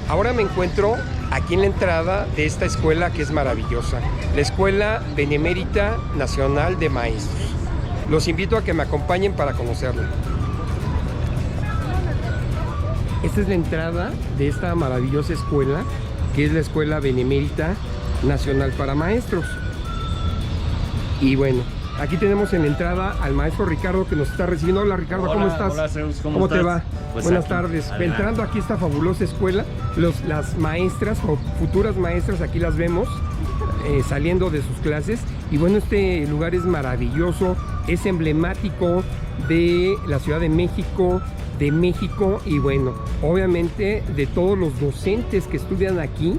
Ahora me encuentro aquí en la entrada de esta escuela que es maravillosa, la Escuela Benemérita Nacional de Maestros. Los invito a que me acompañen para conocerla. Esta es la entrada de esta maravillosa escuela, que es la Escuela Benemérita Nacional para Maestros. Y bueno, aquí tenemos en la entrada al maestro Ricardo que nos está recibiendo. Hola Ricardo, hola, ¿cómo estás? Hola Zeus, ¿Cómo estás? te va? Pues buenas aquí, tardes. adelante. Entrando aquí a esta fabulosa escuela, las maestras o futuras maestras, aquí las vemos saliendo de sus clases. Y bueno, este lugar es maravilloso, es emblemático de la Ciudad de México, y bueno, obviamente de todos los docentes que estudian aquí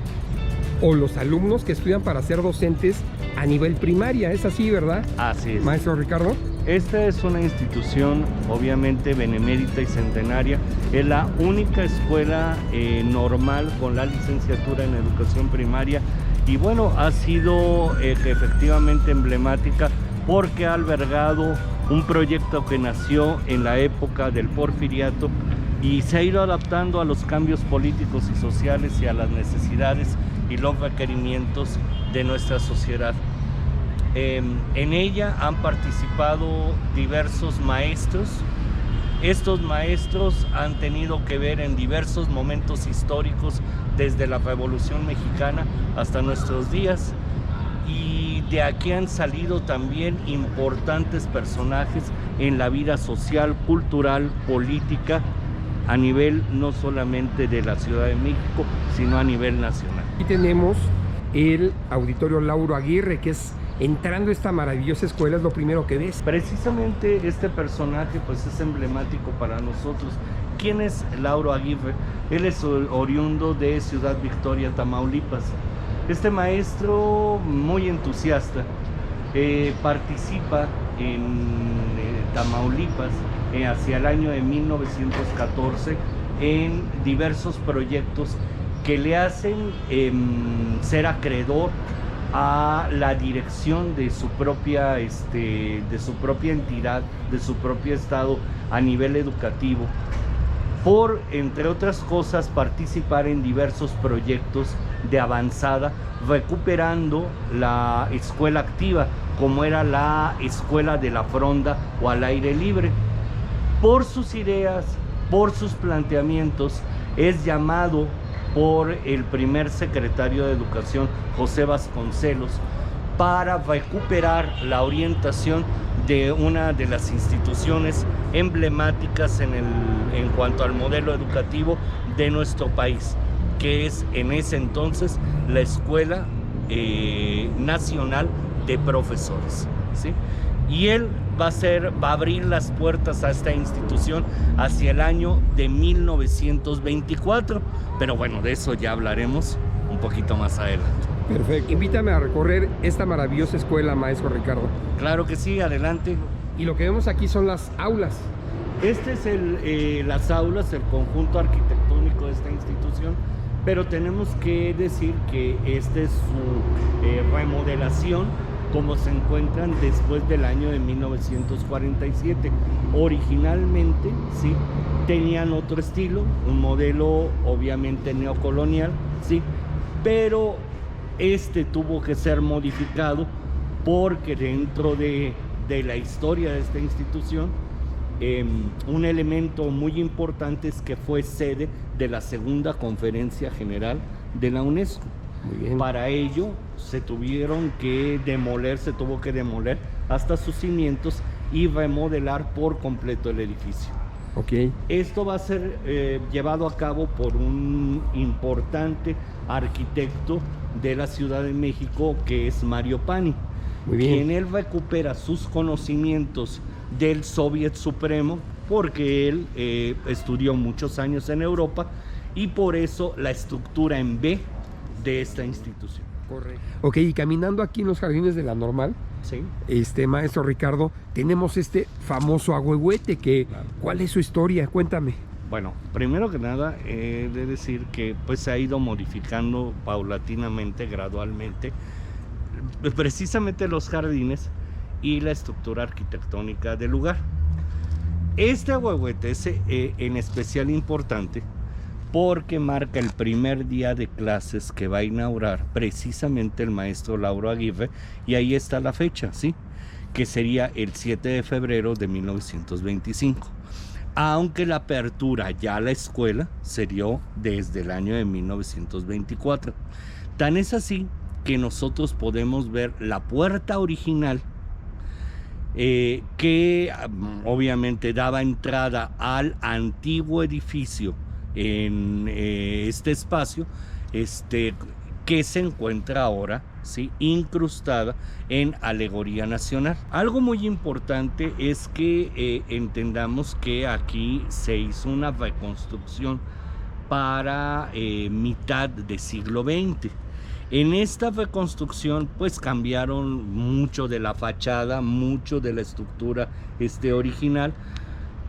o los alumnos que estudian para ser docentes a nivel primaria. ¿Es así, verdad? Así es. Maestro Ricardo. Esta es una institución obviamente benemérita y centenaria. Es la única escuela normal con la licenciatura en educación primaria y bueno, ha sido efectivamente emblemática porque ha albergado un proyecto que nació en la época del Porfiriato y se ha ido adaptando a los cambios políticos y sociales y a las necesidades y los requerimientos de nuestra sociedad. En ella han participado diversos maestros. Estos maestros han tenido que ver en diversos momentos históricos desde la Revolución Mexicana hasta nuestros días y de aquí han salido también importantes personajes en la vida social, cultural, política a nivel no solamente de la Ciudad de México, sino a nivel nacional. Aquí tenemos el Auditorio Lauro Aguirre, que es entrando a esta maravillosa escuela, es lo primero que ves. Precisamente este personaje pues es emblemático para nosotros. ¿Quién es Lauro Aguirre? Él es oriundo de Ciudad Victoria, Tamaulipas. Este maestro muy entusiasta participa en Tamaulipas hacia el año de 1914 en diversos proyectos que le hacen ser acreedor a la dirección de su propia entidad, de su propio estado a nivel educativo, por, entre otras cosas, participar en diversos proyectos de avanzada, recuperando la escuela activa, como era la escuela de la fronda o al aire libre. Por sus ideas, por sus planteamientos, es llamado por el primer secretario de Educación, José Vasconcelos, para recuperar la orientación de una de las instituciones emblemáticas en cuanto al modelo educativo de nuestro país, que es en ese entonces la Escuela Nacional de Profesores, ¿sí? Y él va a abrir las puertas a esta institución hacia el año de 1924, pero bueno, de eso ya hablaremos un poquito más adelante. Perfecto. Invítame a recorrer esta maravillosa escuela, maestro Ricardo. Claro que sí, adelante. Y lo que vemos aquí son las aulas. Este es las aulas, el conjunto arquitectónico de esta institución, pero tenemos que decir que esta es su remodelación, como se encuentran después del año de 1947. Originalmente, sí, tenían otro estilo, un modelo obviamente neocolonial, sí, pero este tuvo que ser modificado porque dentro de la historia de esta institución, un elemento muy importante es que fue sede de la segunda conferencia general de la UNESCO. Muy bien. Para ello se tuvo que demoler hasta sus cimientos y remodelar por completo el edificio. Ok. Esto va a ser llevado a cabo por un importante arquitecto de la Ciudad de México, que es Mario Pani. Muy bien. Quien él recupera sus conocimientos del Soviet Supremo, porque él estudió muchos años en Europa y por eso la estructura en B de esta institución. Correcto. Ok, y caminando aquí en los jardines de la Normal, ¿Sí? Maestro Ricardo, tenemos este famoso ahuehuete que, Claro. ¿Cuál es su historia? Cuéntame. Bueno, primero que nada, he de decir que pues se ha ido modificando paulatinamente, gradualmente, precisamente los jardines y la estructura arquitectónica del lugar. Este ahuehuete es en especial importante porque marca el primer día de clases que va a inaugurar precisamente el maestro Lauro Aguirre, y ahí está la fecha, ¿sí? Que sería el 7 de febrero de 1925. Aunque la apertura ya a la escuela se dio desde el año de 1924. Tan es así que nosotros podemos ver la puerta original que obviamente daba entrada al antiguo edificio en este espacio que se encuentra ahora, ¿sí?, incrustada en alegoría nacional. Algo muy importante es que entendamos que aquí se hizo una reconstrucción para mitad del siglo XX. En esta reconstrucción pues cambiaron mucho de la fachada, mucho de la estructura original.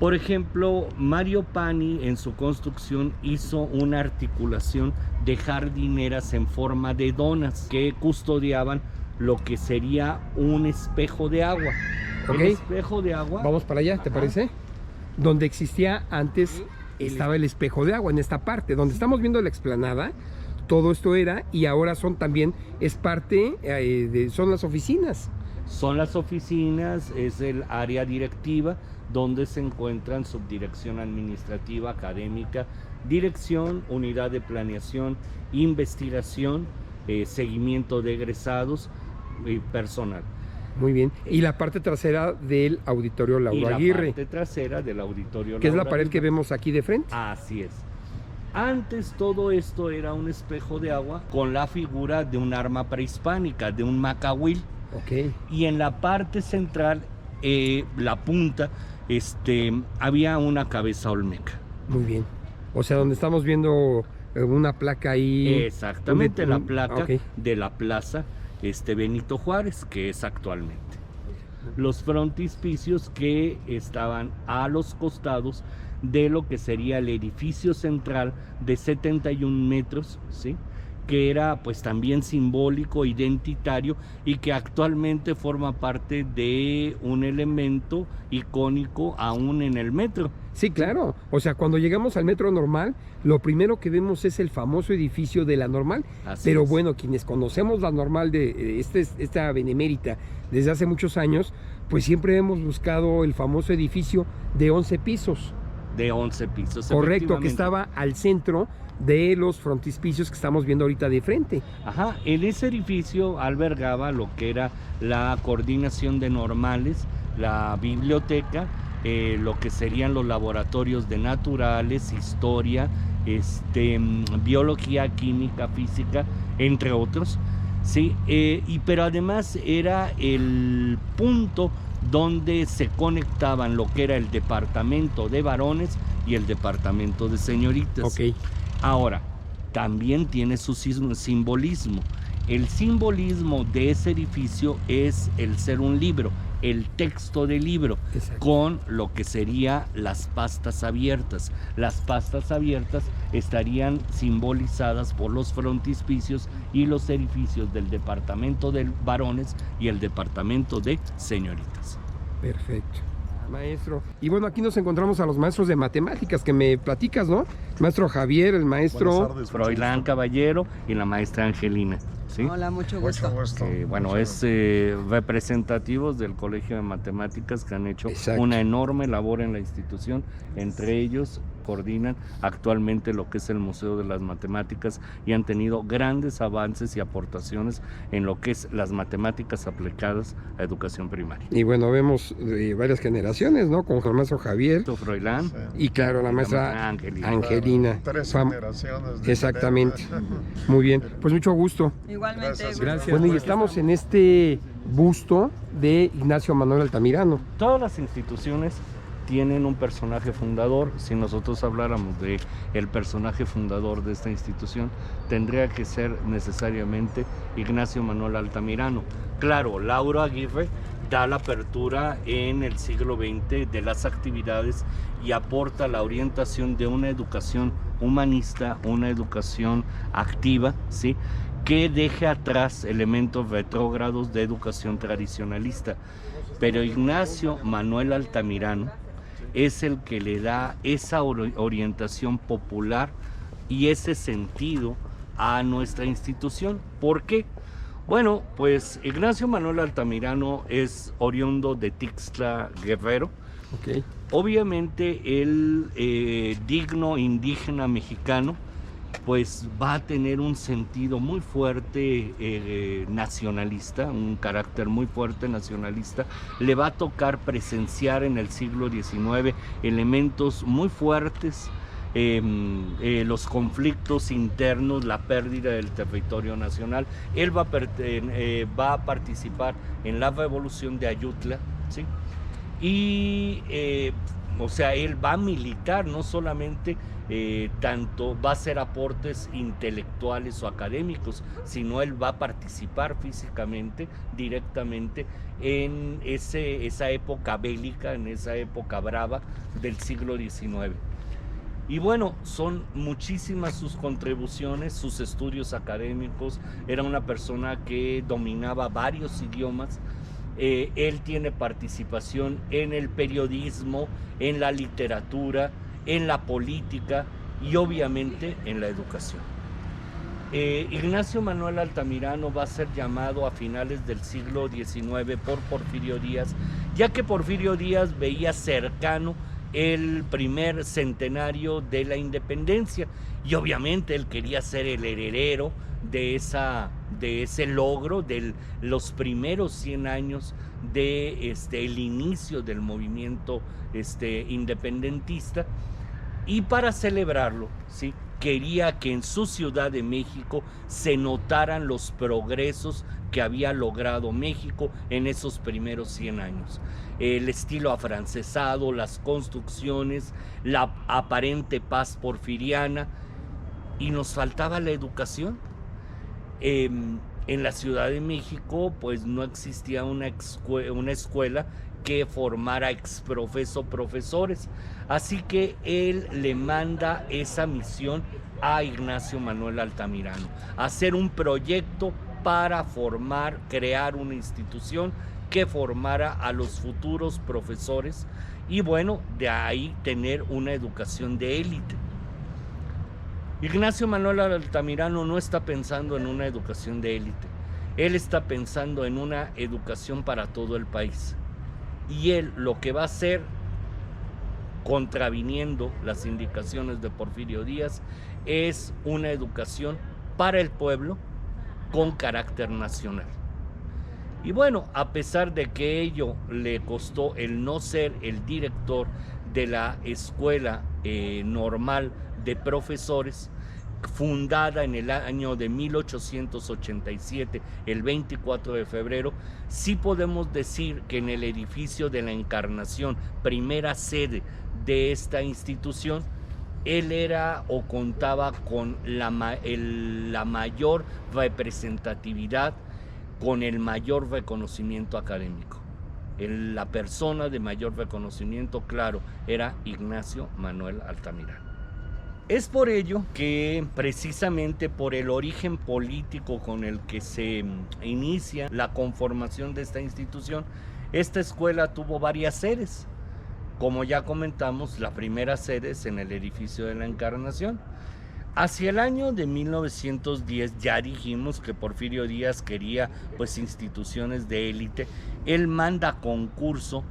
Por ejemplo, Mario Pani en su construcción hizo una articulación de jardineras en forma de donas que custodiaban lo que sería un espejo de agua. Ok. El espejo de agua. Vamos para allá, ¿te parece? Donde existía antes estaba el espejo de agua, en esta parte, donde estamos viendo la explanada, todo esto era, y ahora son también, es parte, son las oficinas. Son las oficinas, es el área directiva, donde se encuentran subdirección administrativa, académica, dirección, unidad de planeación, investigación, seguimiento de egresados y personal. Muy bien. Y la parte trasera del auditorio Lauro Aguirre. La parte trasera del auditorio que es la Lauro pared Aguirre que vemos aquí de frente. Así es. Antes todo esto era un espejo de agua con la figura de un arma prehispánica, de un macahuil. Ok. Y en la parte central, la punta, había una cabeza olmeca. Muy bien. O sea, donde estamos viendo una placa ahí. Exactamente, la placa okay, de la plaza Benito Juárez, que es actualmente. Los frontispicios que estaban a los costados de lo que sería el edificio central de 71 metros, ¿sí?, que era pues también simbólico, identitario, y que actualmente forma parte de un elemento icónico aún en el metro. Sí, claro. O sea, cuando llegamos al metro Normal, lo primero que vemos es el famoso edificio de la Normal. Así pero es. Bueno, quienes conocemos la Normal de esta benemérita desde hace muchos años, pues siempre hemos buscado el famoso edificio de 11 pisos. De 11 pisos. Correcto, que estaba al centro de los frontispicios que estamos viendo ahorita de frente. Ajá, en ese edificio albergaba lo que era la coordinación de normales, la biblioteca, lo que serían los laboratorios de naturales, historia, biología, química, física, entre otros, sí, pero además era el punto donde se conectaban lo que era el departamento de varones y el departamento de señoritas. Ok. Ahora, también tiene su simbolismo. El simbolismo de ese edificio es el ser un libro, el texto del libro. Exacto. Con lo que sería las pastas abiertas. Las pastas abiertas estarían simbolizadas por los frontispicios y los edificios del departamento de varones y el departamento de señoritas. Perfecto, maestro. Y bueno, aquí nos encontramos a los maestros de matemáticas que me platicas, ¿no? Maestro Javier, el maestro Froilán Caballero y la maestra Angelina. ¿Sí? Hola, mucho gusto. Bueno, es representativos del Colegio de Matemáticas que han hecho Exacto. una enorme labor en la institución. Entre ellos coordinan actualmente lo que es el Museo de las Matemáticas y han tenido grandes avances y aportaciones en lo que es las matemáticas aplicadas a educación primaria. Y bueno, vemos varias generaciones, ¿no? Con el maestro Javier. Froilán. Sí. Y claro, la maestra Angelina. Claro, 3 generaciones. Exactamente. Muy bien. Pues mucho gusto. Igualmente. Gracias. Bueno, y estamos en este busto de Ignacio Manuel Altamirano. Todas las instituciones tienen un personaje fundador. Si nosotros habláramos de el personaje fundador de esta institución, tendría que ser necesariamente Ignacio Manuel Altamirano. Claro, Lauro Aguirre da la apertura en el siglo XX de las actividades y aporta la orientación de una educación humanista, una educación activa, ¿sí?, que deje atrás elementos retrógrados de educación tradicionalista. Pero Ignacio Manuel Altamirano es el que le da esa orientación popular y ese sentido a nuestra institución. ¿Por qué? Bueno, pues Ignacio Manuel Altamirano es oriundo de Tixtla, Guerrero. Ok. Obviamente el digno indígena mexicano pues va a tener un sentido muy fuerte nacionalista, un carácter muy fuerte nacionalista. Le va a tocar presenciar en el siglo XIX elementos muy fuertes, los conflictos internos, la pérdida del territorio nacional. Él va a participar en la revolución de Ayutla, ¿sí? Y o sea, él va a militar, no solamente tanto va a hacer aportes intelectuales o académicos, sino él va a participar físicamente, directamente en esa época bélica, en esa época brava del siglo XIX. Y bueno, son muchísimas sus contribuciones, sus estudios académicos. Era una persona que dominaba varios idiomas. Él tiene participación en el periodismo, en la literatura, en la política y obviamente en la educación. Ignacio Manuel Altamirano va a ser llamado a finales del siglo XIX por Porfirio Díaz, ya que Porfirio Díaz veía cercano el primer centenario de la independencia y obviamente él quería ser el heredero de ese logro de los primeros 100 años de el inicio del movimiento independentista, y para celebrarlo, ¿sí?, quería que en su Ciudad de México se notaran los progresos que había logrado México en esos primeros 100 años. El estilo afrancesado, las construcciones, la aparente paz porfiriana, y nos faltaba la educación. En la Ciudad de México pues no existía una escuela que formara exprofeso profesores, así que él le manda esa misión a Ignacio Manuel Altamirano, hacer un proyecto para crear una institución que formara a los futuros profesores y bueno, de ahí tener una educación de élite. Ignacio Manuel Altamirano no está pensando en una educación de élite, él está pensando en una educación para todo el país. Y él lo que va a hacer, contraviniendo las indicaciones de Porfirio Díaz, es una educación para el pueblo con carácter nacional. Y bueno, a pesar de que ello le costó el no ser el director de la escuela normal de profesores, fundada en el año de 1887, el 24 de febrero, sí podemos decir que en el edificio de la Encarnación, primera sede de esta institución, él era o contaba con la mayor representatividad, con el mayor reconocimiento académico. La persona de mayor reconocimiento, claro, era Ignacio Manuel Altamirano. Es por ello que precisamente por el origen político con el que se inicia la conformación de esta institución, esta escuela tuvo varias sedes. Como ya comentamos, la primera sede es en el edificio de la Encarnación. Hacia el año de 1910 ya dijimos que Porfirio Díaz quería pues instituciones de élite. Él manda a concurso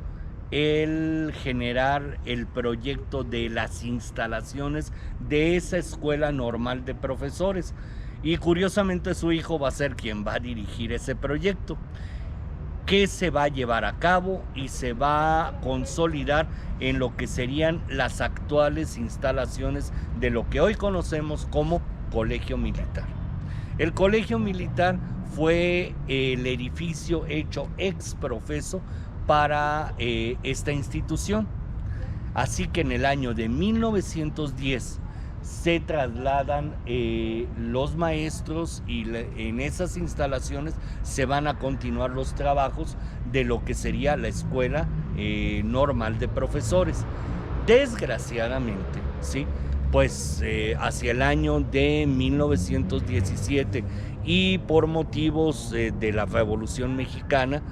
el generar el proyecto de las instalaciones de esa escuela normal de profesores, y curiosamente su hijo va a ser quien va a dirigir ese proyecto, que se va a llevar a cabo y se va a consolidar en lo que serían las actuales instalaciones de lo que hoy conocemos como Colegio Militar. El Colegio Militar fue el edificio hecho ex profeso para esta institución. Así que en el año de 1910 se trasladan los maestros y en esas instalaciones se van a continuar los trabajos de lo que sería la escuela normal de profesores. Desgraciadamente, ¿sí?, pues hacia el año de 1917 y por motivos de la Revolución Mexicana,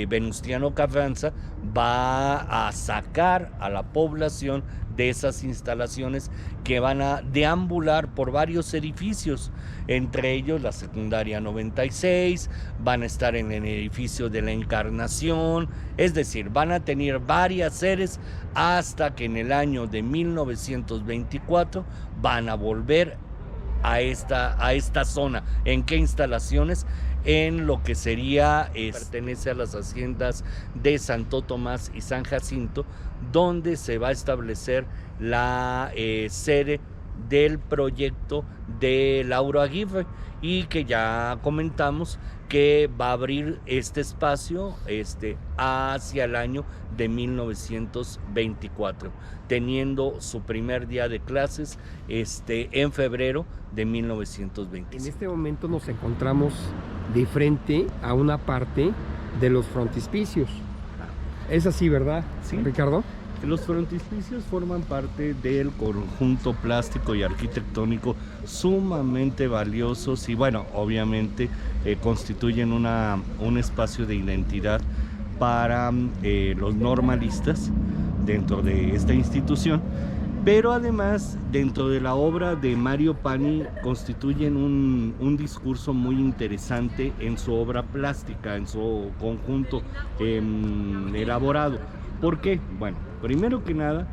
Venustiano Carranza va a sacar a la población de esas instalaciones que van a deambular por varios edificios, entre ellos la secundaria 96, van a estar en el edificio de la Encarnación, es decir, van a tener varias sedes hasta que en el año de 1924 van a volver a esta zona. ¿En qué instalaciones? En lo que sería, pertenece a las haciendas de Santo Tomás y San Jacinto, donde se va a establecer la sede del proyecto de Lauro Aguirre, y que ya comentamos que va a abrir este espacio hacia el año de 1924, teniendo su primer día de clases en febrero de 1925. En este momento nos encontramos de frente a una parte de los frontispicios. Es así, ¿verdad, sí, Ricardo? Los frontispicios forman parte del conjunto plástico y arquitectónico sumamente valiosos y, bueno, obviamente constituyen un espacio de identidad para los normalistas dentro de esta institución, pero además dentro de la obra de Mario Pani constituyen un discurso muy interesante en su obra plástica, en su conjunto elaborado. ¿Por qué? Bueno, primero que nada,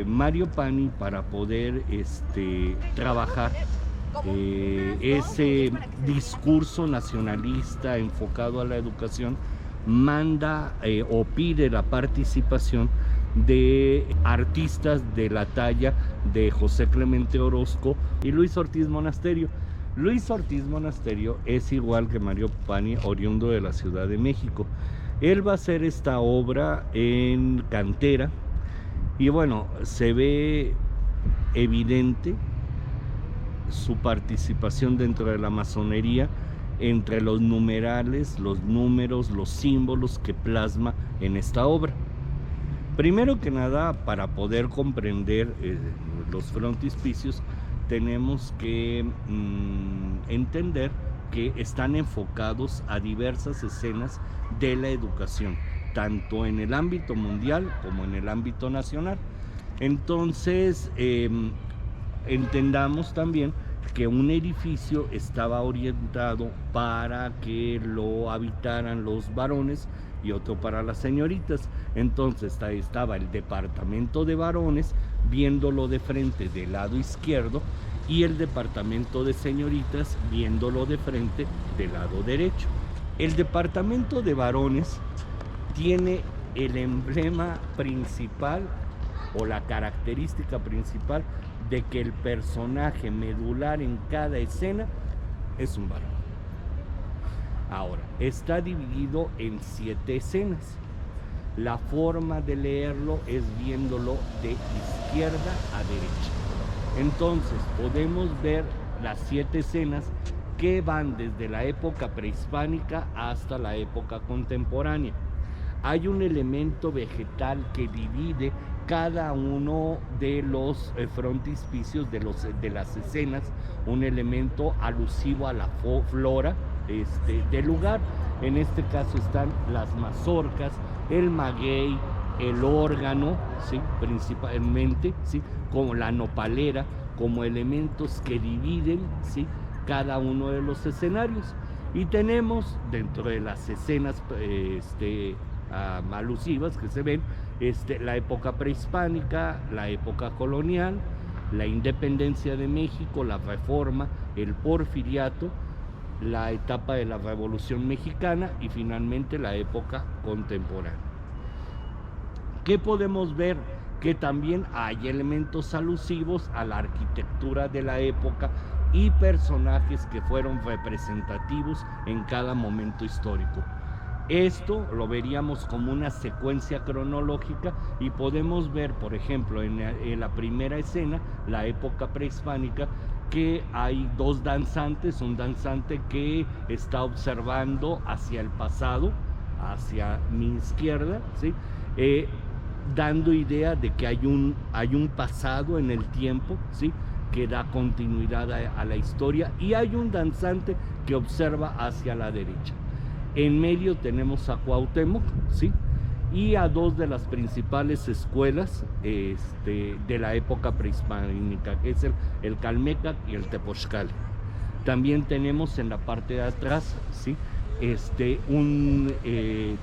Mario Pani, para poder trabajar ese discurso nacionalista enfocado a la educación, manda o pide la participación de artistas de la talla de José Clemente Orozco y Luis Ortiz Monasterio. Luis Ortiz Monasterio es igual que Mario Pani, oriundo de la Ciudad de México. Él va a hacer esta obra en cantera y, bueno, se ve evidente su participación dentro de la masonería entre los numerales, los números, los símbolos que plasma en esta obra. Primero que nada, para poder comprender los frontispicios, tenemos que entender que están enfocados a diversas escenas de la educación, tanto en el ámbito mundial como en el ámbito nacional. Entonces, entendamos también que un edificio estaba orientado para que lo habitaran los varones y otro para las señoritas. Entonces estaba el departamento de varones viéndolo de frente del lado izquierdo y el departamento de señoritas viéndolo de frente del lado derecho. El departamento de varones tiene el emblema principal o la característica principal de que el personaje medular en cada escena es un varón. Ahora, está dividido en 7 escenas. La forma de leerlo es viéndolo de izquierda a derecha. Entonces, podemos ver las 7 escenas que van desde la época prehispánica hasta la época contemporánea. Hay un elemento vegetal que divide cada uno de los frontispicios de las escenas, un elemento alusivo a la flora del lugar. En este caso están las mazorcas, el maguey, el órgano, ¿sí? Principalmente, ¿sí? Como la nopalera, como elementos que dividen, ¿sí? Cada uno de los escenarios. Y tenemos dentro de las escenas alusivas que se ven, la época prehispánica, la época colonial, la independencia de México, la reforma, el porfiriato, la etapa de la Revolución Mexicana y finalmente la época contemporánea. ¿Qué podemos ver? Que también hay elementos alusivos a la arquitectura de la época y personajes que fueron representativos en cada momento histórico. Esto lo veríamos como una secuencia cronológica y podemos ver, por ejemplo, en la primera escena, la época prehispánica, que hay 2 danzantes, un danzante que está observando hacia el pasado, hacia mi izquierda, ¿sí? Dando idea de que hay un pasado en el tiempo, ¿sí? Que da continuidad a la historia, y hay un danzante que observa hacia la derecha. En medio tenemos a Cuauhtémoc, ¿sí? Y a dos de las principales escuelas de la época prehispánica, que es el Calmecac y el Tepochcali. También tenemos en la parte de atrás, ¿sí? Un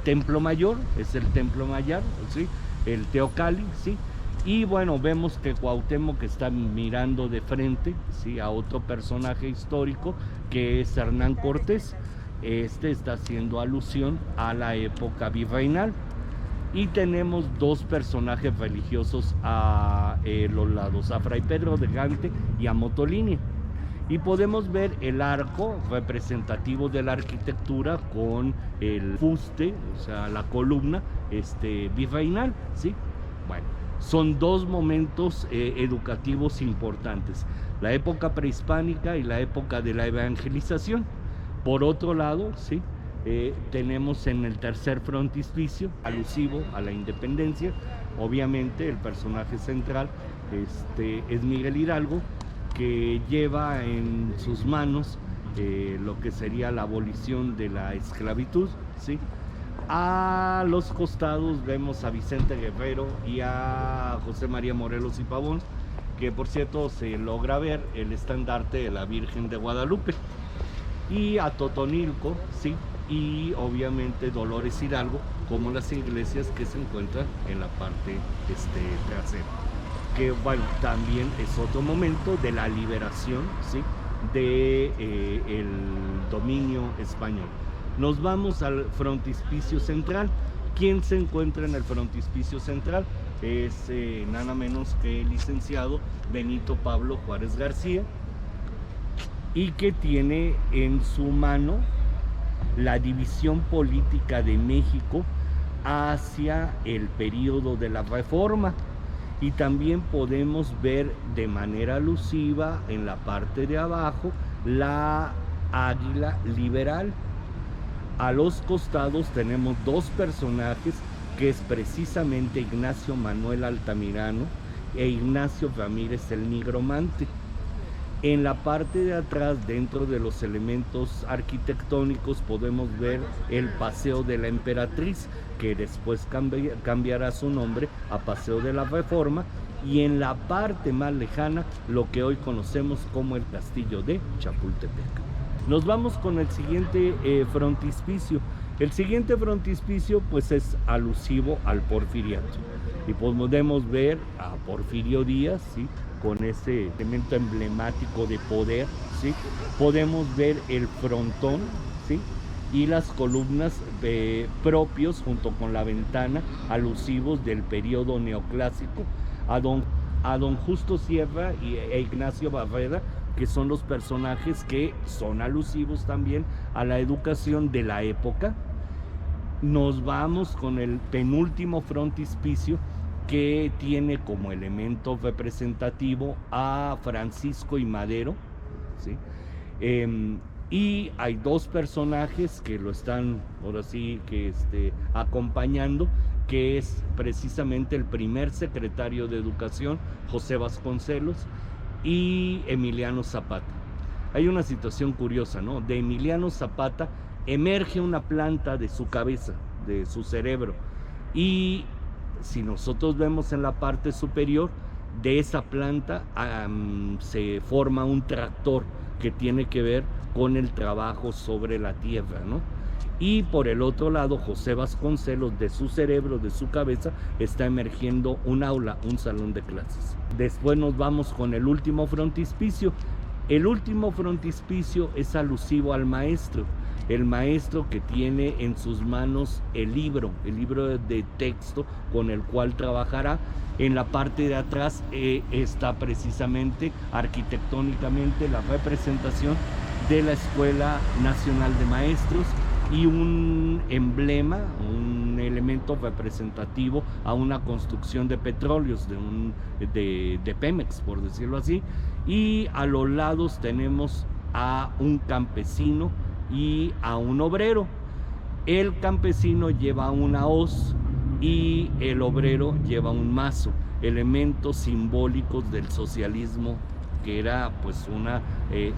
templo mayor, es el templo mayor, ¿sí? El Teocalli, ¿sí? Y bueno, vemos que Cuauhtémoc está mirando de frente, ¿sí? A otro personaje histórico que es Hernán Cortés. Está haciendo alusión a la época virreinal. Y tenemos dos personajes religiosos a los lados, a Fray Pedro de Gante y a Motolinia. Y podemos ver el arco representativo de la arquitectura con el fuste, o sea, la columna virreinal, ¿sí? Bueno, son dos momentos educativos importantes, la época prehispánica y la época de la evangelización. Por otro lado, ¿sí? Tenemos en el tercer frontispicio, alusivo a la independencia, obviamente el personaje central es Miguel Hidalgo, que lleva en sus manos lo que sería la abolición de la esclavitud, ¿sí? A los costados vemos a Vicente Guerrero y a José María Morelos y Pavón, que por cierto se logra ver el estandarte de la Virgen de Guadalupe, y a Totonilco, ¿sí? Y obviamente Dolores Hidalgo, como las iglesias que se encuentran en la parte trasera, que bueno, también es otro momento de la liberación, ¿sí? De el dominio español. Nos vamos al frontispicio central. ¿Quién se encuentra en el frontispicio central? Es nada menos que el licenciado Benito Pablo Juárez García, y que tiene en su mano la división política de México hacia el periodo de la Reforma. Y también podemos ver de manera alusiva en la parte de abajo la águila liberal. A los costados tenemos dos personajes, que es precisamente Ignacio Manuel Altamirano e Ignacio Ramírez el Nigromante. En la parte de atrás, dentro de los elementos arquitectónicos, podemos ver el Paseo de la Emperatriz, que después cambiará su nombre a Paseo de la Reforma, y en la parte más lejana, lo que hoy conocemos como el Castillo de Chapultepec. Nos vamos con el siguiente frontispicio. El siguiente frontispicio pues es alusivo al porfiriato, y podemos ver a Porfirio Díaz, ¿sí? Con ese elemento emblemático de poder, ¿sí? Podemos ver el frontón, ¿sí? Y las columnas propios, junto con la ventana, alusivos del periodo neoclásico, a don Justo Sierra e Ignacio Barrera, que son los personajes que son alusivos también a la educación de la época. Nos vamos con el penúltimo frontispicio, que tiene como elemento representativo a Francisco I. Madero, ¿sí? Y hay dos personajes que lo están ahora sí que acompañando, que es precisamente el primer secretario de Educación, José Vasconcelos, y Emiliano Zapata. Hay una situación curiosa, ¿no? De Emiliano Zapata emerge una planta de su cabeza, de su cerebro, y si nosotros vemos en la parte superior de esa planta se forma un tractor que tiene que ver con el trabajo sobre la tierra, ¿no? Y por el otro lado, José Vasconcelos, de su cerebro, de su cabeza, está emergiendo un aula, un salón de clases. Después nos vamos con el último frontispicio. El último frontispicio es alusivo al maestro. El maestro que tiene en sus manos el libro de texto con el cual trabajará. En la parte de atrás está precisamente arquitectónicamente la representación de la Escuela Nacional de Maestros y un emblema, un elemento representativo a una construcción de petróleos de Pemex, por decirlo así. Y a los lados tenemos a un campesino y a un obrero. El campesino lleva una hoz y el obrero lleva un mazo, elementos simbólicos del socialismo, que era pues una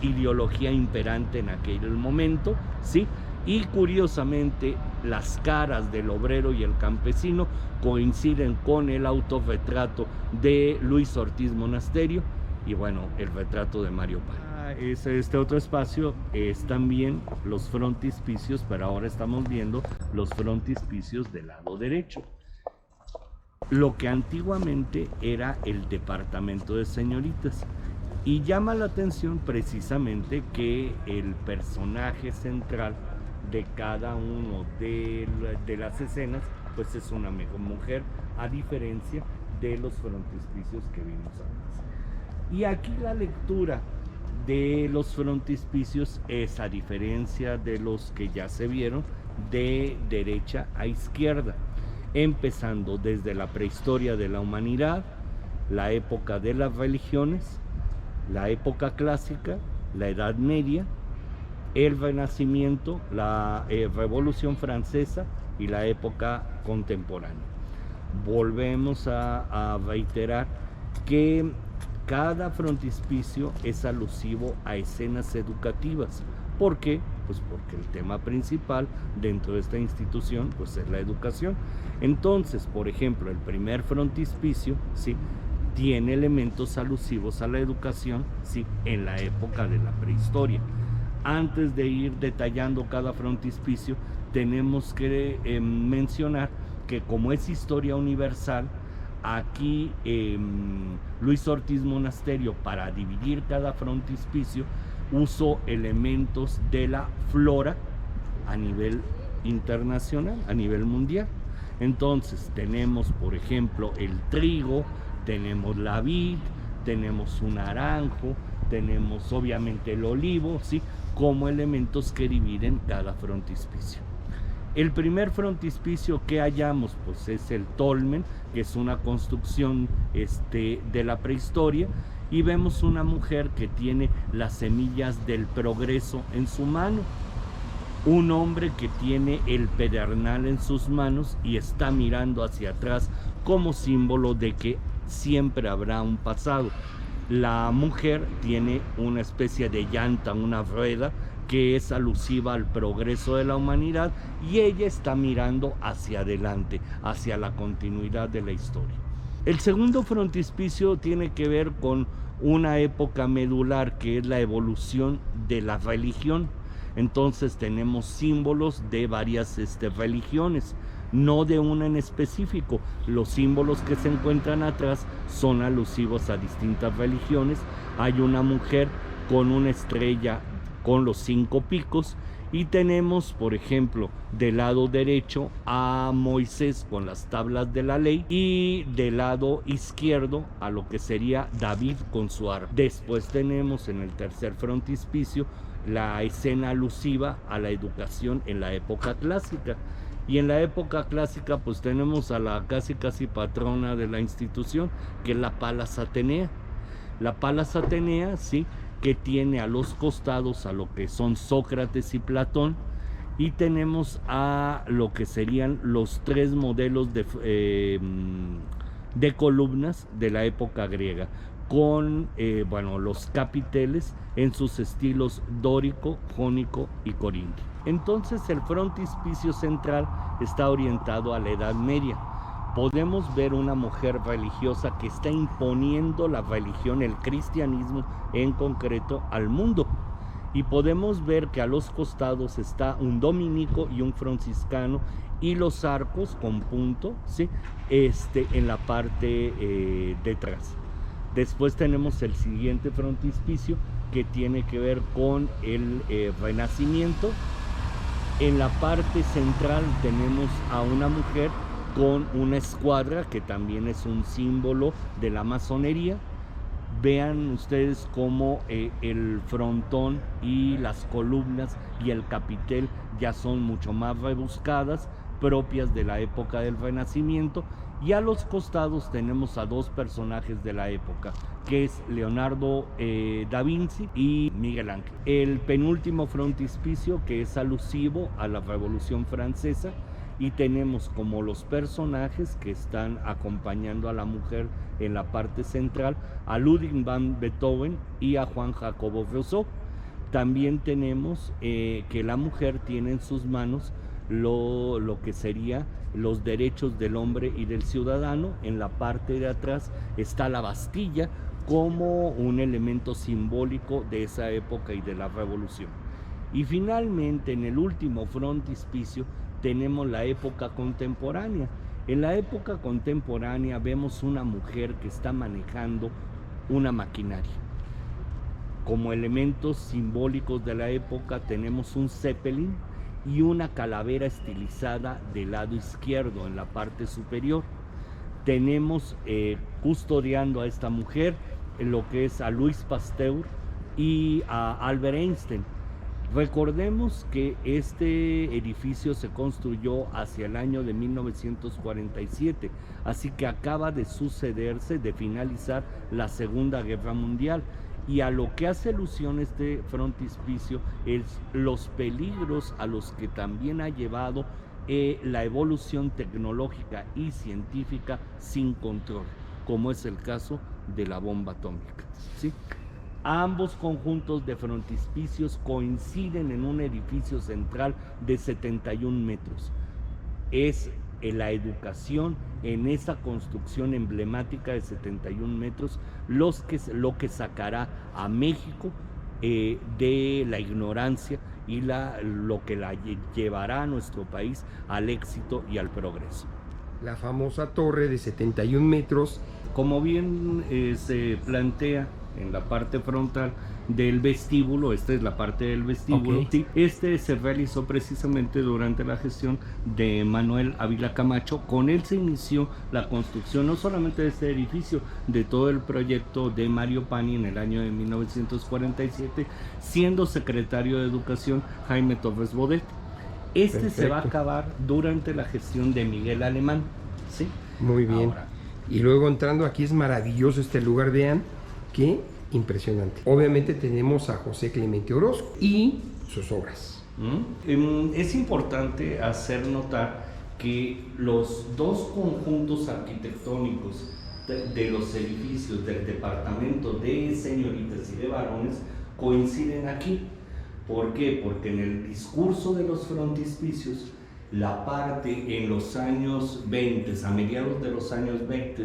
ideología imperante en aquel momento, ¿sí? Y curiosamente las caras del obrero y el campesino coinciden con el autorretrato de Luis Ortiz Monasterio y bueno, el retrato de Mario Pal. Este otro espacio es también los frontispicios, pero ahora estamos viendo los frontispicios del lado derecho. Lo que antiguamente era el departamento de señoritas. Y llama la atención precisamente que el personaje central de cada uno de las escenas pues es una mujer, a diferencia de los frontispicios que vimos antes. Y aquí la lectura de los frontispicios es, a diferencia de los que ya se vieron, de derecha a izquierda, empezando desde la prehistoria de la humanidad, la época de las religiones, la época clásica, la Edad Media, el Renacimiento, la Revolución Francesa y la época contemporánea. Volvemos a reiterar que cada frontispicio es alusivo a escenas educativas. ¿Por qué? Pues porque el tema principal dentro de esta institución pues es la educación. Entonces, por ejemplo, el primer frontispicio, ¿sí?, tiene elementos alusivos a la educación, ¿sí?, en la época de la prehistoria. Antes de ir detallando cada frontispicio, tenemos que mencionar que como es historia universal, aquí Luis Ortiz Monasterio, para dividir cada frontispicio, usó elementos de la flora a nivel internacional, a nivel mundial. Entonces tenemos, por ejemplo, el trigo, tenemos la vid, tenemos un naranjo, tenemos obviamente el olivo, ¿sí?, como elementos que dividen cada frontispicio. El primer frontispicio que hallamos pues es el tolmen, que es una construcción de la prehistoria, y vemos una mujer que tiene las semillas del progreso en su mano, un hombre que tiene el pedernal en sus manos y está mirando hacia atrás como símbolo de que siempre habrá un pasado. La mujer tiene una especie de llanta, una rueda, que es alusiva al progreso de la humanidad, y ella está mirando hacia adelante, hacia la continuidad de la historia. El segundo frontispicio tiene que ver con una época medular, que es la evolución de la religión. Entonces tenemos símbolos de varias religiones, no de una en específico. Los símbolos que se encuentran atrás son alusivos a distintas religiones. Hay una mujer con una estrella con los 5 picos, y tenemos, por ejemplo, del lado derecho a Moisés con las tablas de la ley, y del lado izquierdo a lo que sería David con su arpa. Después tenemos en el tercer frontispicio la escena alusiva a la educación en la época clásica. Y en la época clásica pues tenemos a la casi patrona de la institución, que es la Palas Atenea. La Palas Atenea, sí, que tiene a los costados a lo que son Sócrates y Platón, y tenemos a lo que serían los 3 modelos de columnas de la época griega, con los capiteles en sus estilos dórico, jónico y corintio. Entonces el frontispicio central está orientado a la Edad Media. Podemos ver una mujer religiosa que está imponiendo la religión, el cristianismo en concreto, al mundo. Y podemos ver que a los costados está un dominico y un franciscano, y los arcos con punto, ¿sí?, en la parte detrás. Después tenemos el siguiente frontispicio, que tiene que ver con el Renacimiento. En la parte central tenemos a una mujer con una escuadra, que también es un símbolo de la masonería. Vean ustedes cómo el frontón y las columnas y el capitel ya son mucho más rebuscadas, propias de la época del Renacimiento. Y a los costados tenemos a 2 personajes de la época, que es Leonardo da Vinci y Miguel Ángel. El penúltimo frontispicio, que es alusivo a la Revolución Francesa, y tenemos como los personajes que están acompañando a la mujer en la parte central a Ludwig van Beethoven y a Juan Jacobo Rousseau. también tenemos que la mujer tiene en sus manos lo que sería los derechos del hombre y del ciudadano. En la parte de atrás está la Bastilla como un elemento simbólico de esa época y de la revolución. Y finalmente, en el último frontispicio tenemos la época contemporánea. En la época contemporánea vemos una mujer que está manejando una maquinaria. Como elementos simbólicos de la época tenemos un Zeppelin y una calavera estilizada del lado izquierdo en la parte superior. Tenemos custodiando a esta mujer lo que es a Louis Pasteur y a Albert Einstein. Recordemos que este edificio se construyó hacia el año de 1947, así que acaba de sucederse, de finalizar la Segunda Guerra Mundial. Y a lo que hace alusión este frontispicio es los peligros a los que también ha llevado la evolución tecnológica y científica sin control, como es el caso de la bomba atómica, ¿sí? Ambos conjuntos de frontispicios coinciden en un edificio central de 71 metros. Es la educación en esa construcción emblemática de 71 metros lo que sacará a México de la ignorancia y lo que la llevará a nuestro país al éxito y al progreso. La famosa torre de 71 metros. Como bien se plantea en la parte frontal del vestíbulo, esta es la parte del vestíbulo, Okay. Este se realizó precisamente durante la gestión de Manuel Ávila Camacho. Con él se inició la construcción no solamente de este edificio, de todo el proyecto de Mario Pani en el año de 1947, siendo secretario de Educación Jaime Torres Bodet. Este se va a acabar durante la gestión de Miguel Alemán, ¿sí? Muy bien. Ahora, y luego entrando aquí es maravilloso este lugar, vean, qué impresionante. Obviamente tenemos a José Clemente Orozco y sus obras. Es importante hacer notar que los dos conjuntos arquitectónicos de los edificios del departamento de señoritas y de varones coinciden aquí. ¿Por qué? Porque en el discurso de los frontispicios, la parte en los años 20, a mediados de los años 20,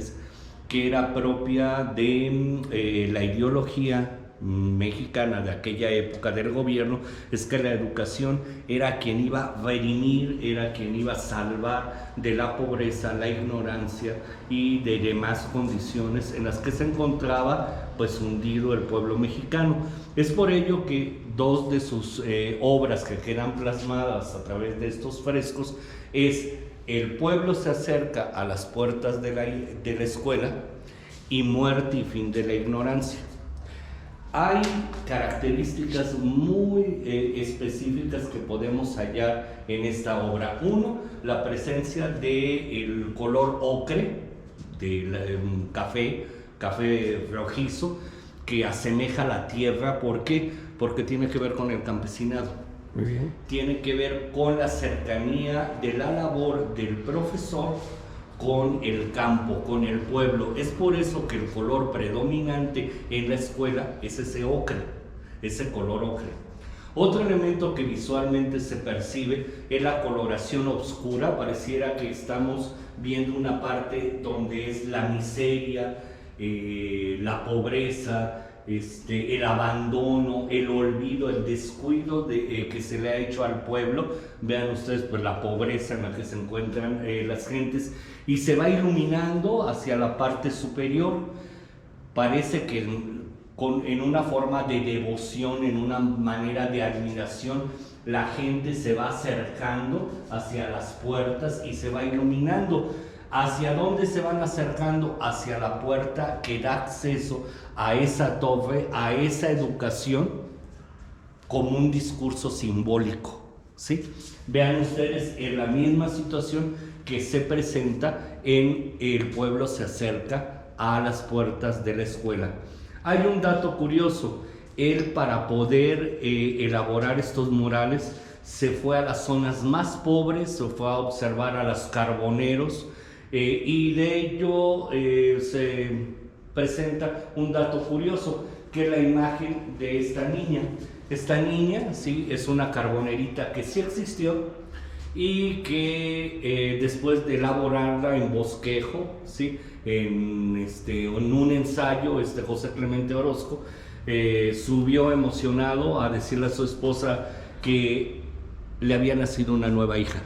que era propia de la ideología mexicana de aquella época del gobierno, es que la educación era quien iba a redimir, era quien iba a salvar de la pobreza, la ignorancia y de demás condiciones en las que se encontraba pues hundido el pueblo mexicano. Es por ello que dos de sus obras que quedan plasmadas a través de estos frescos es El pueblo se acerca a las puertas de la escuela y Muerte y fin de la ignorancia. Hay características muy específicas que podemos hallar en esta obra. Uno, la presencia del color ocre, del café rojizo, que asemeja la tierra. ¿Por qué? Porque tiene que ver con el campesinado. Muy bien. Tiene que ver con la cercanía de la labor del profesor con el campo, con el pueblo. Es por eso que el color predominante en la escuela es ese ocre, ese color ocre. Otro elemento que visualmente se percibe es la coloración oscura. Pareciera que estamos viendo una parte donde es la miseria, la pobreza, el abandono, el olvido, el descuido que se le ha hecho al pueblo. Vean ustedes pues la pobreza en la que se encuentran las gentes, y se va iluminando hacia la parte superior. Parece que en una forma de devoción, en una manera de admiración, la gente se va acercando hacia las puertas y se va iluminando. ¿Hacia dónde se van acercando? Hacia la puerta que da acceso a esa torre, a esa educación, como un discurso simbólico, ¿sí? Vean ustedes en la misma situación que se presenta en El pueblo se acerca a las puertas de la escuela. Hay un dato curioso. Él, para poder elaborar estos murales, se fue a las zonas más pobres, se fue a observar a los carboneros, y de ello se presenta un dato curioso, que es la imagen de esta niña. Esta niña, sí, es una carbonerita que sí existió y que después de elaborarla en bosquejo, sí, en un ensayo, José Clemente Orozco subió emocionado a decirle a su esposa que le había nacido una nueva hija,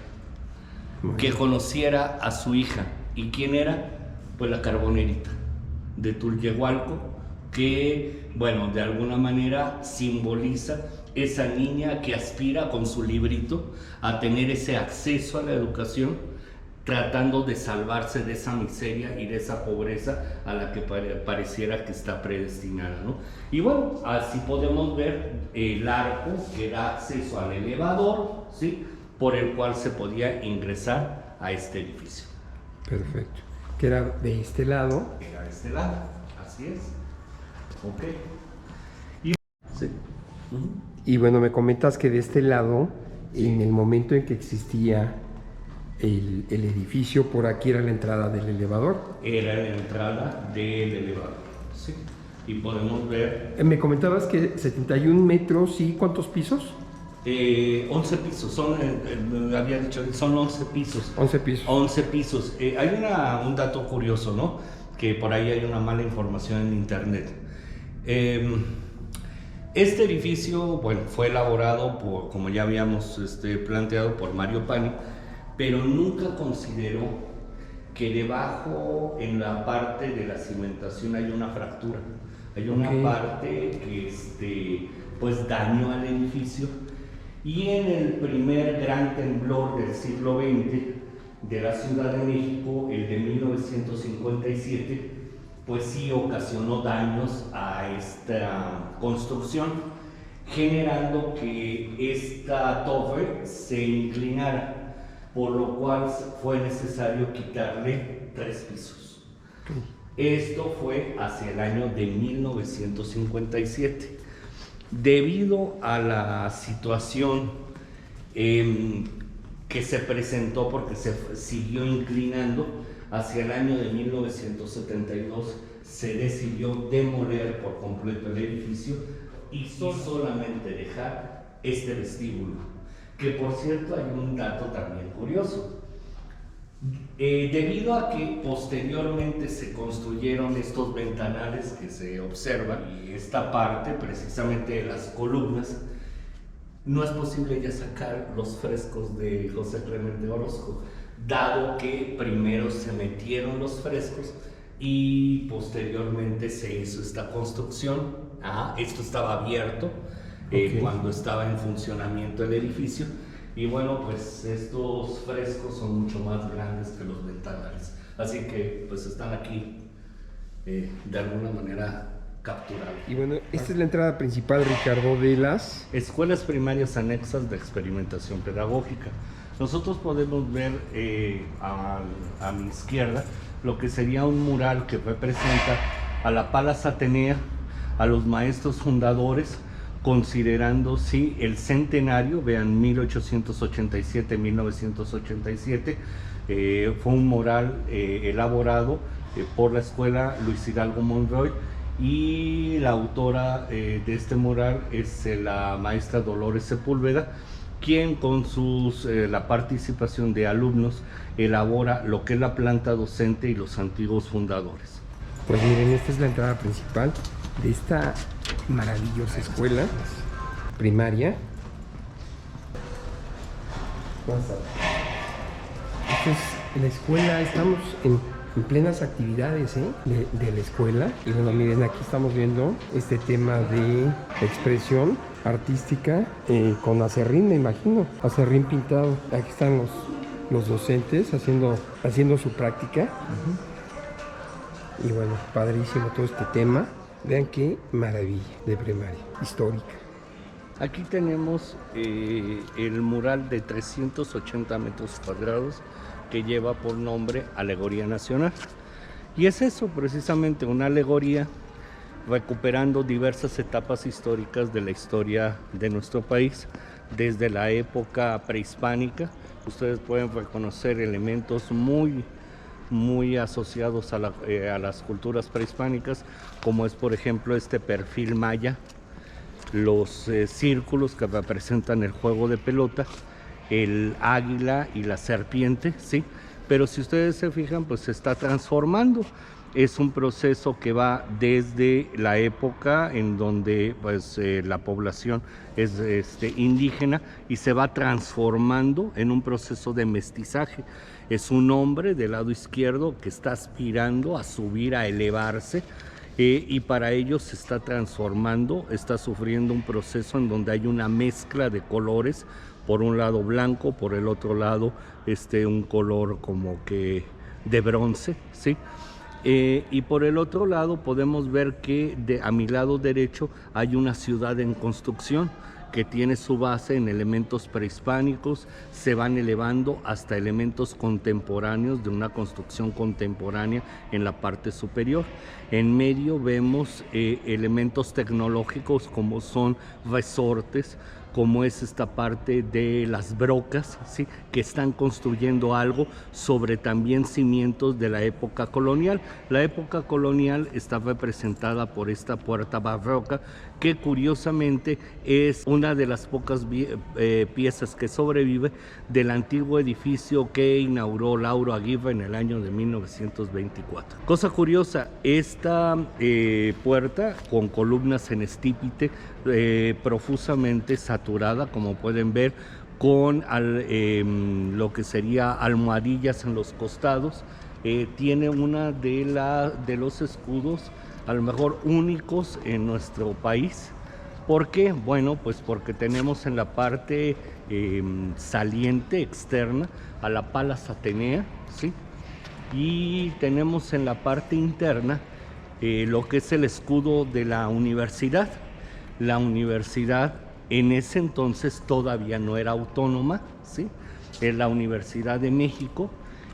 que conociera a su hija. ¿Y quién era? Pues la carbonerita de Tulyehualco, que, bueno, de alguna manera simboliza esa niña que aspira con su librito a tener ese acceso a la educación, tratando de salvarse de esa miseria y de esa pobreza a la que pareciera que está predestinada, ¿no? Y bueno, así podemos ver el arco que da acceso al elevador, ¿sí?, por el cual se podía ingresar a este edificio. Perfecto. Que era de este lado. Era de este lado, así es. Ok. Y, sí. Y bueno, me comentas que de este lado, en el momento en que existía el edificio, por aquí era la entrada del elevador. Era la entrada del elevador, sí. Y podemos ver... Me comentabas que 71 metros y ¿cuántos pisos? 11 pisos, había dicho, son 11 pisos. 11 pisos. 11 pisos. Hay un dato curioso, ¿no? Que por ahí hay una mala información en internet. Este edificio, bueno, fue elaborado por, como ya habíamos planteado, por Mario Pani, pero nunca consideró que debajo, en la parte de la cimentación, hay una fractura. Hay una parte que pues dañó al edificio. Y en el primer gran temblor del siglo XX de la Ciudad de México, el de 1957, pues sí ocasionó daños a esta construcción, generando que esta torre se inclinara, por lo cual fue necesario quitarle 3 pisos. Esto fue hacia el año de 1957. Debido a la situación que se presentó, porque se siguió inclinando, hacia el año de 1972 se decidió demoler por completo el edificio y solamente dejar este vestíbulo, que por cierto hay un dato también curioso. Debido a que posteriormente se construyeron estos ventanales que se observan, y esta parte precisamente de las columnas, no es posible ya sacar los frescos de José Clemente Orozco, dado que primero se metieron los frescos y posteriormente se hizo esta construcción. Esto estaba abierto cuando estaba en funcionamiento el edificio. Y bueno, pues estos frescos son mucho más grandes que los ventanales, así que pues están aquí de alguna manera capturados. Y bueno, esta es la entrada principal, Ricardo, de las escuelas primarias anexas de experimentación pedagógica. Nosotros podemos ver a mi izquierda lo que sería un mural que representa a la Palas Atenea, a los maestros fundadores, considerando sí el centenario. Vean, 1887-1987, fue un mural elaborado por la escuela Luis Hidalgo Monroy, y la autora de este mural es la maestra Dolores Sepúlveda, quien con la participación de alumnos elabora lo que es la planta docente y los antiguos fundadores. Pues miren, esta es la entrada principal de esta maravillosa escuela primaria. Esta es la escuela, estamos en plenas actividades de la escuela. Y bueno, miren, aquí estamos viendo este tema de expresión artística con acerrín, me imagino, acerrín pintado. Aquí están los docentes haciendo su práctica. Y bueno, padrísimo todo este tema. Vean qué maravilla de primaria, histórica. Aquí tenemos el mural de 380 metros cuadrados que lleva por nombre Alegoría Nacional. Y es eso, precisamente, una alegoría recuperando diversas etapas históricas de la historia de nuestro país, desde la época prehispánica. Ustedes pueden reconocer elementos muy asociados a las culturas prehispánicas, como es por ejemplo este perfil maya, los círculos que representan el juego de pelota, el águila y la serpiente, ¿sí? Pero si ustedes se fijan, pues se está transformando. Es un proceso que va desde la época en donde pues, la población es indígena y se va transformando en un proceso de mestizaje. Es un hombre del lado izquierdo que está aspirando a subir, a elevarse, y para ello se está transformando, está sufriendo un proceso en donde hay una mezcla de colores, por un lado blanco, por el otro lado un color como que de bronce, ¿sí? Y por el otro lado podemos ver que a mi lado derecho hay una ciudad en construcción que tiene su base en elementos prehispánicos, se van elevando hasta elementos contemporáneos de una construcción contemporánea en la parte superior. En medio vemos elementos tecnológicos como son resortes, como es esta parte de las brocas, ¿sí? Que están construyendo algo sobre también cimientos de la época colonial. La época colonial está representada por esta puerta barroca, que curiosamente es una de las pocas piezas que sobrevive del antiguo edificio que inauguró Lauro Aguirre en el año de 1924. Cosa curiosa, esta puerta con columnas en estípite, profusamente saturada, como pueden ver, con lo que sería almohadillas en los costados. Tiene una de los escudos a lo mejor únicos en nuestro país. ¿Por qué? Bueno, pues porque tenemos en la parte saliente externa a la Palas Atenea, ¿sí? Y tenemos en la parte interna lo que es el escudo de la universidad. La universidad en ese entonces todavía no era autónoma, ¿sí? Es la Universidad de México,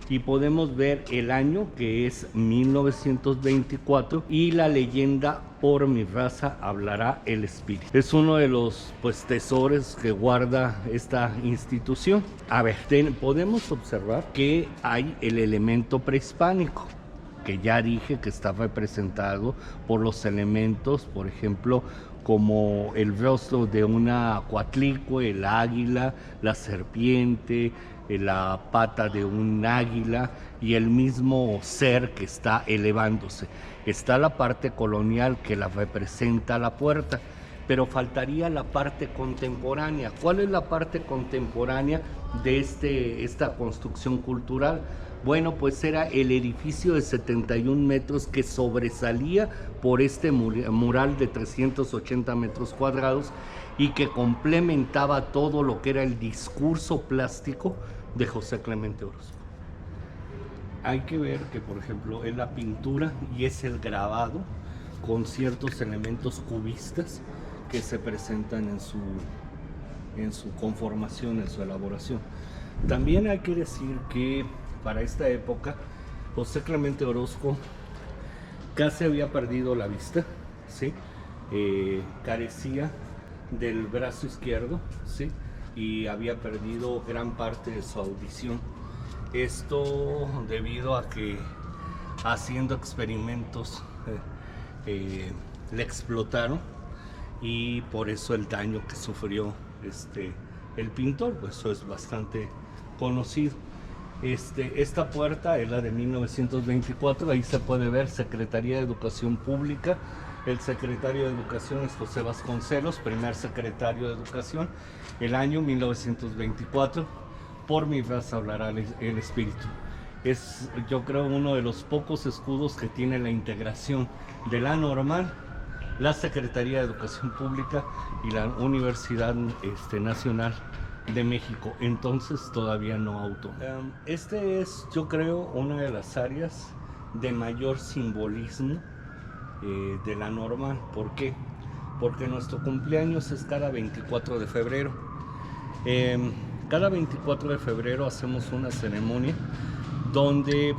y podemos ver el año, que es 1924, y la leyenda "por mi raza hablará el espíritu". Es uno de los tesoros que guarda esta institución. A ver, podemos observar que hay el elemento prehispánico, que ya dije que está representado por los elementos, por ejemplo, como el rostro de una coatlicue, el águila, la serpiente, la pata de un águila y el mismo ser que está elevándose. Está la parte colonial que la representa la puerta, pero faltaría la parte contemporánea. ¿Cuál es la parte contemporánea de esta construcción cultural? Bueno, pues era el edificio de 71 metros que sobresalía por este mural de 380 metros cuadrados y que complementaba todo lo que era el discurso plástico de José Clemente Orozco. Hay que ver que, por ejemplo, es la pintura y es el grabado con ciertos elementos cubistas que se presentan en su conformación, en su elaboración. También hay que decir que para esta época José Clemente Orozco casi había perdido la vista, ¿sí? Carecía del brazo izquierdo, ¿sí? Y había perdido gran parte de su audición. Esto debido a que haciendo experimentos le explotaron, y por eso el daño que sufrió el pintor, pues eso es bastante conocido. Esta puerta es la de 1924, ahí se puede ver Secretaría de Educación Pública. El secretario de Educación es José Vasconcelos, primer secretario de Educación, el año 1924. "Por mi raza hablará el espíritu". Es, yo creo, uno de los pocos escudos que tiene la integración de la normal, la Secretaría de Educación Pública y la Universidad Nacional de México, entonces todavía no autónoma. Es, yo creo, una de las áreas de mayor simbolismo de la normal. ¿Por qué? Porque nuestro cumpleaños es cada 24 de febrero. Cada 24 de febrero hacemos una ceremonia donde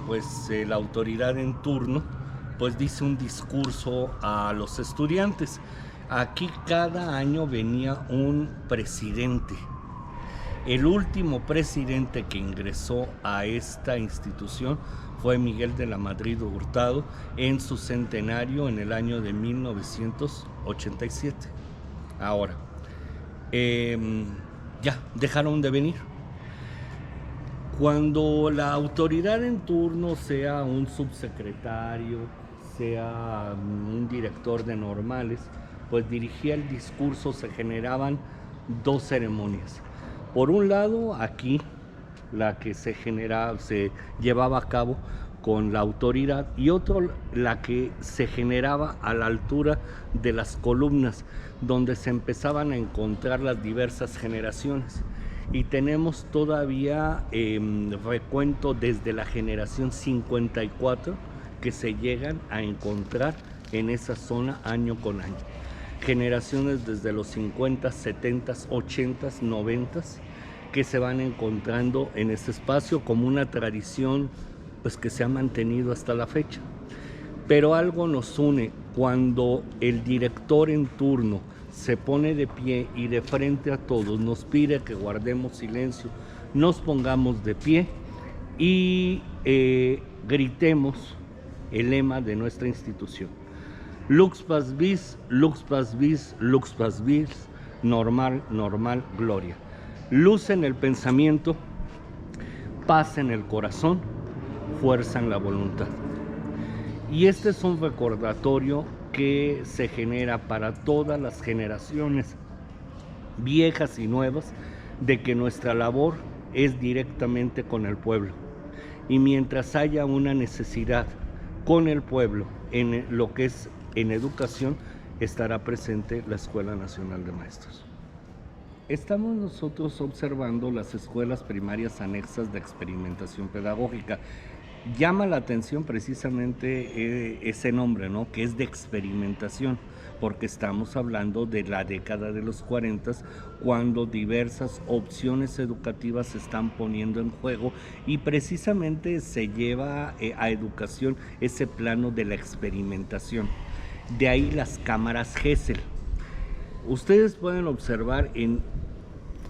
la autoridad en turno dice un discurso a los estudiantes. Aquí cada año venía un presidente. El último presidente que ingresó a esta institución fue Miguel de la Madrid Hurtado en su centenario en el año de 1987. Ahora, ya dejaron de venir. Cuando la autoridad en turno, sea un subsecretario, sea un director de normales, pues dirigía el discurso, se generaban dos ceremonias. Por un lado, aquí, la que se llevaba a cabo con la autoridad, y otro, la que se generaba a la altura de las columnas, donde se empezaban a encontrar las diversas generaciones. Y tenemos todavía recuento desde la generación 54 que se llegan a encontrar en esa zona año con año. Generaciones desde los 50, 70, 80, 90 que se van encontrando en ese espacio como una tradición pues que se ha mantenido hasta la fecha. Pero algo nos une cuando el director en turno se pone de pie y de frente a todos nos pide que guardemos silencio, nos pongamos de pie y gritemos el lema de nuestra institución. Lux pars vis, lux pars vis, lux pars vis, normal, normal, gloria. Luz en el pensamiento, paz en el corazón, fuerza en la voluntad. Y este es un recordatorio que se genera para todas las generaciones, viejas y nuevas, de que nuestra labor es directamente con el pueblo. Y mientras haya una necesidad con el pueblo en lo que es en educación, estará presente la Escuela Nacional de Maestros. Estamos nosotros observando las escuelas primarias anexas de experimentación pedagógica. Llama la atención precisamente ese nombre, ¿no? Que es de experimentación, porque estamos hablando de la década de los 40, cuando diversas opciones educativas se están poniendo en juego y precisamente se lleva a educación ese plano de la experimentación. De ahí las cámaras Gesell. Ustedes pueden observar en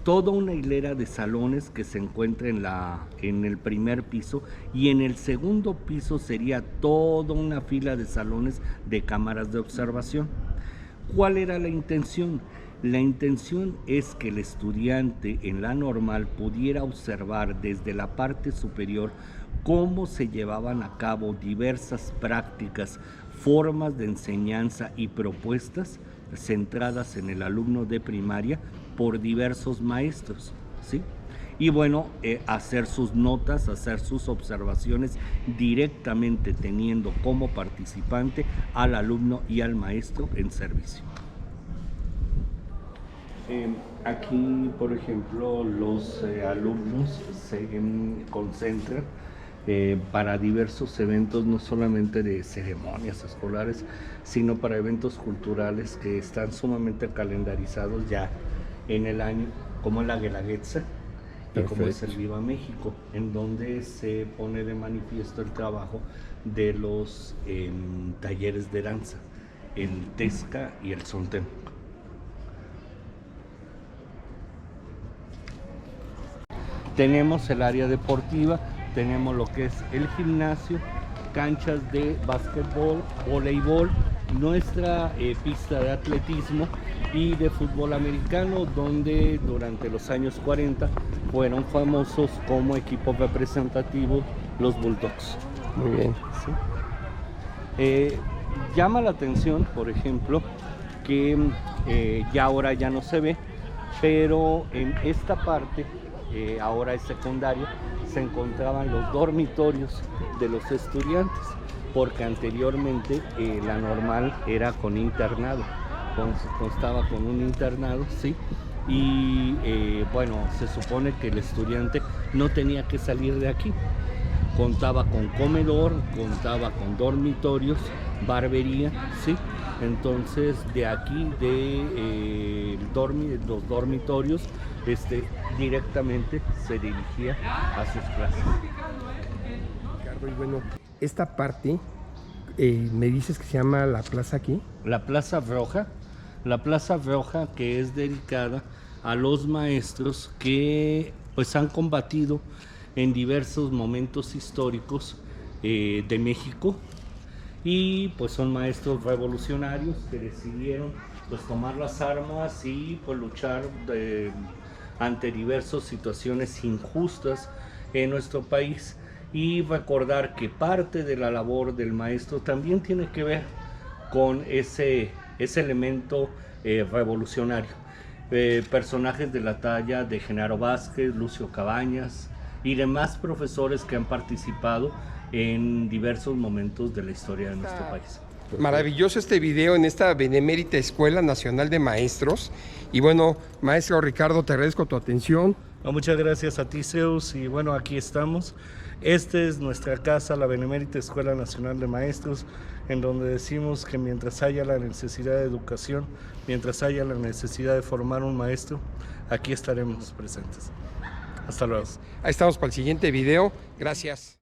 toda una hilera de salones que se encuentra en el primer piso, y en el segundo piso sería toda una fila de salones de cámaras de observación. ¿Cuál era la intención? La intención es que el estudiante en la normal pudiera observar desde la parte superior cómo se llevaban a cabo diversas prácticas, formas de enseñanza y propuestas centradas en el alumno de primaria por diversos maestros, ¿sí? Y bueno, hacer sus notas, hacer sus observaciones directamente teniendo como participante al alumno y al maestro en servicio. Aquí, por ejemplo, los alumnos se concentran para diversos eventos, no solamente de ceremonias escolares, sino para eventos culturales que están sumamente calendarizados ya en el año, como la Guelaguetza y como es el Viva México, en donde se pone de manifiesto el trabajo de los talleres de danza, el Tesca y el Sontén. Tenemos el área deportiva, tenemos lo que es el gimnasio, canchas de básquetbol, voleibol, nuestra pista de atletismo y de fútbol americano, donde durante los años 40 fueron famosos como equipo representativo los Bulldogs. Muy bien. ¿Sí? Llama la atención, por ejemplo, que ya ahora ya no se ve, pero en esta parte, ahora es secundaria, se encontraban los dormitorios de los estudiantes, porque anteriormente la normal era con internado, constaba con un internado, ¿sí? Y bueno, se supone que el estudiante no tenía que salir de aquí, contaba con comedor, contaba con dormitorios, barbería, ¿sí? Entonces de aquí, los dormitorios, directamente se dirigía a sus clases. Ricardo, y bueno, esta parte, me dices que se llama la plaza aquí. La Plaza Roja, que es dedicada a los maestros que pues han combatido en diversos momentos históricos de México, y pues son maestros revolucionarios que decidieron pues tomar las armas y pues luchar ante diversas situaciones injustas en nuestro país, y recordar que parte de la labor del maestro también tiene que ver con ese elemento revolucionario. Personajes de la talla de Genaro Vázquez, Lucio Cabañas y demás profesores que han participado en diversos momentos de la historia de nuestro país. Maravilloso este video en esta benemérita Escuela Nacional de Maestros. Y bueno, maestro Ricardo, te agradezco tu atención. No, muchas gracias a ti, Zeus, y bueno, aquí estamos. Esta es nuestra casa, la Benemérita Escuela Nacional de Maestros, en donde decimos que mientras haya la necesidad de educación, mientras haya la necesidad de formar un maestro, aquí estaremos presentes. Hasta luego. Ahí estamos para el siguiente video. Gracias.